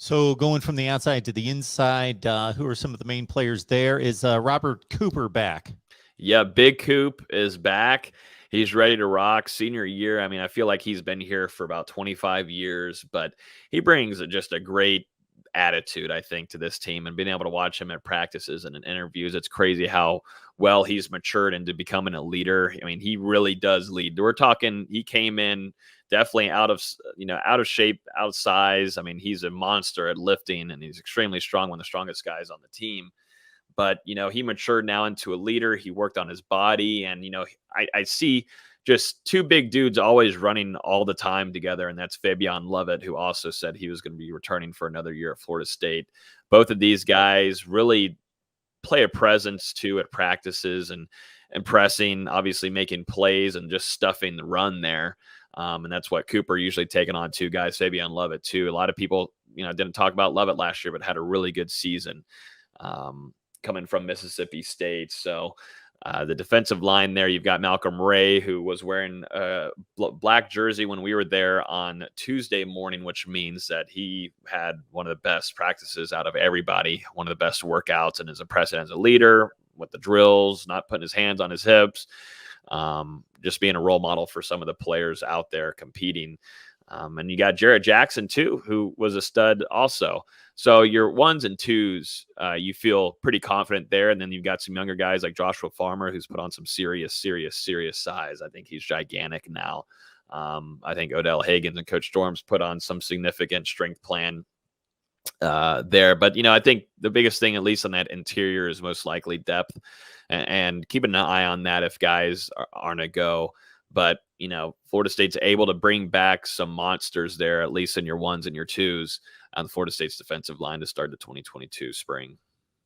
So going from the outside to the inside, who are some of the main players there? Is Robert Cooper back? Yeah, Big Coop is back. He's ready to rock. Senior year, I mean, I feel like he's been here for about 25 years, but he brings just a great attitude, I think, to this team. And being able to watch him at practices and in interviews, it's crazy how well he's matured into becoming a leader. I mean, he really does lead. We're talking, he came in definitely out of shape, out of size. I mean, he's a monster at lifting, and he's extremely strong, one of the strongest guys on the team. But, he matured now into a leader. He worked on his body. And, I see just two big dudes always running all the time together. And that's Fabian Lovett, who also said he was going to be returning for another year at Florida State. Both of these guys really play a presence too at practices and pressing, obviously making plays and just stuffing the run there. And that's what Cooper usually taking on two guys, Fabian Lovett too. A lot of people, didn't talk about Lovett last year, but had a really good season. Coming from Mississippi State. So the defensive line there, you've got Malcolm Ray, who was wearing a black jersey when we were there on Tuesday morning, which means that he had one of the best practices out of everybody, one of the best workouts, and is impressive as a leader with the drills, not putting his hands on his hips, just being a role model for some of the players out there competing. And you got Jarrett Jackson, too, who was a stud also. So your ones and twos, you feel pretty confident there. And then you've got some younger guys like Joshua Farmer, who's put on some serious size. I think he's gigantic now. I think Odell Higgins and Coach Storms put on some significant strength plan there. But, I think the biggest thing, at least on that interior, is most likely depth. And keeping an eye on that if guys aren't a go. But, Florida State's able to bring back some monsters there, at least in your ones and your twos, on the Florida State's defensive line to start the 2022 spring.